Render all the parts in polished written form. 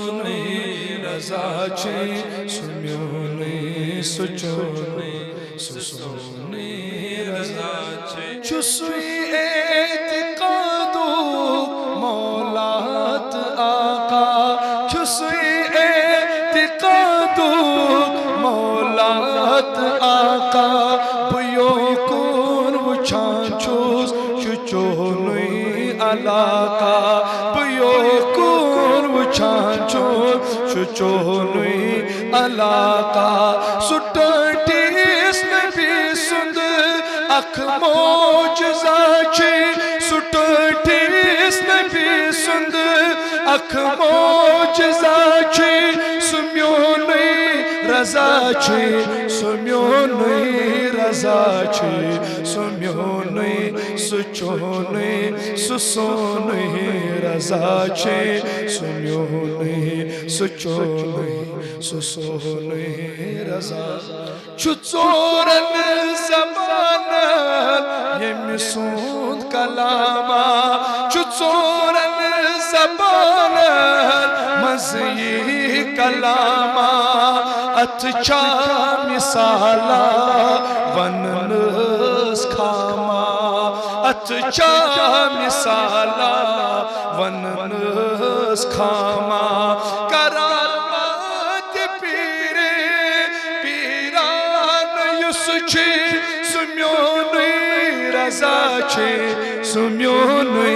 सुचोने रजा छे सुम्योने सुचोने सुसोने रजा छे चुसुई एतिकादो मौलात आका चुसुई एतिकादो मौलात आका बुयो कुन वुचांचुस चुचोने अलाका बुयो कुन वुचांचुस चुचोने अलाका सुटटिस नबी सुंद अख मोजजा छे सुटटिस नबी सुंद अख मोजजा छे सुम्योने रजा छे सुम्योने रजा छे सुम्योने सुचोने सुसोने रजा छे सुम्योने सुचोने सुसोने रजा चुचोरन ज़बान यमिसूद कलामा चुचोरन ज़बान मज़ी कलामा अच्छा मिसाला वननस खामा अच्छा मिसाला वननस खामा करामत पीरे पीरान युसुचे सुम्योने रजा छे सुम्योने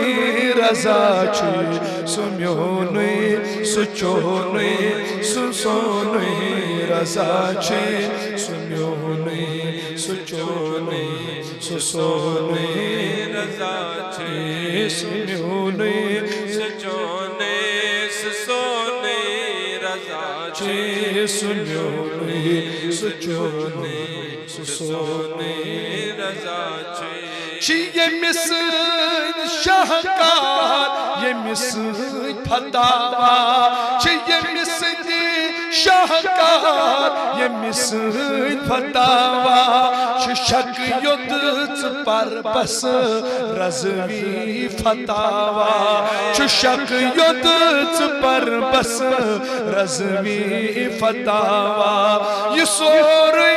रजा छे सुम्योने सुचोने सुसोने रजा छे सुम्योने सुचोने सुसोने रजा छे सुम्योने सुचोने सुसोने रजा छे सुम्योने सुचोने सुसोने रजा छे ये मिसन शाहकार ये मिसन फतावा ये मिसन शाहकार ये मिसन फतावा शक युद्ध पर बस रज़वी फतावा शक युद्ध पर बस रज़वी फतावा ये सोरे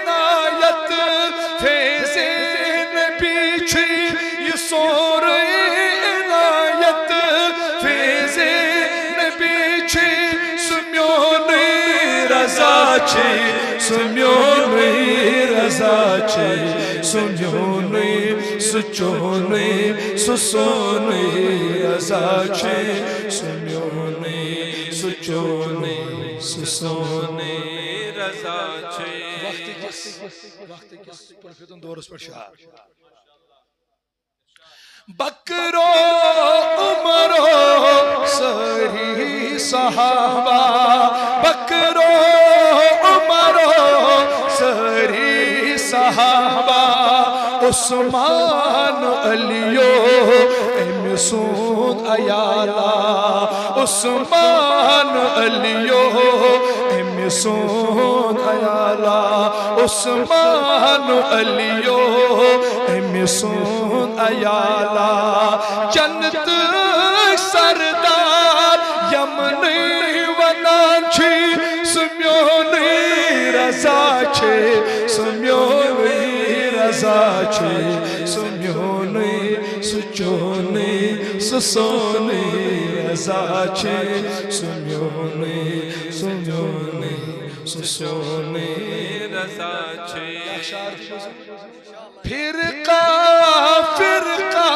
नायत फेज़े पीछे ये सोरे इनायत फेज़े पीछे सुम्योने रजा छे सुम्योने रजा छे सुम्योने सुचोने सुसोने रजा छे सुम्योने सुचोने सुसोने रजा छे वक्त किस प्रोफेटन दौरस पर शार बकरो उमरो सही सहाबा बकरो उमरो सही सहाबा उस्मान अलियो एमिसूद अयाला उस्मान अलियो एमिसूद अयाला उस्मान अलियो एमिसूद अयाला जन्नत सरदार यमने वनांची सुम्योने रजा छे सुम्योने रजा छे सुम्योने सुचोने सुसोने रजा छे सुम्योने सुम्योने सुसोने रजा छे फिरका फिरका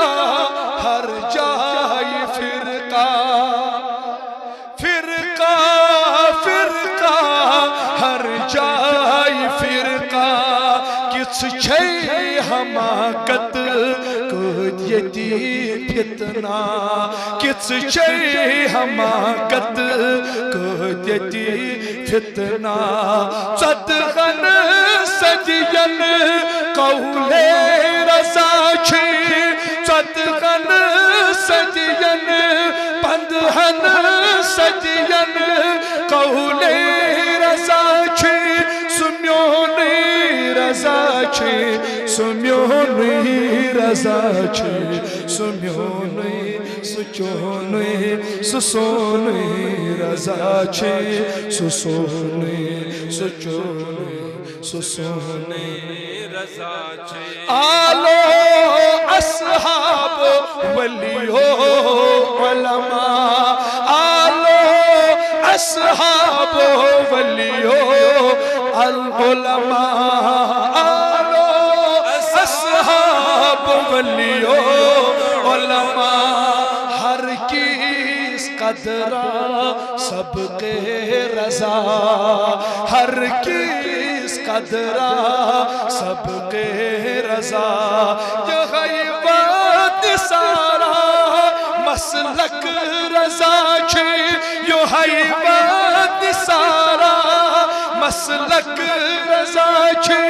हर जाय फिरका फिरका फिरका हर जाय फिरका किछ छे हमाकत कोयती फितना किछ छे हमाकत कोयती फितना सदगन सदियन कौले रजा छे सदगन सदियन पंदहन सदियन कौले रजा छे सुम्योने रजा छे सुम्योने रजा छे सुम्योने सुचोने सुसोने رضا چھے سسونے سچونے سسونے رضا چھے آلو اصحاب ولیو علماء آلو اصحاب ولیو العلماء آلو اصحاب ولیو علماء ہر کس قدرہ سب کے رضا ہر کس قدرہ سب کے رضا یہ غیبت سارا مسلک رضا چھے یہ غیبت سارا مسلک رضا چھے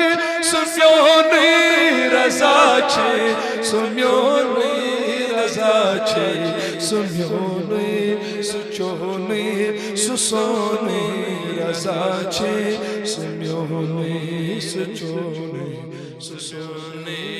سمیونی رضا چھے سمیونی رضا چھے سمیونی سچونی سسونی رضا چھے سمیونی سچونی سسونی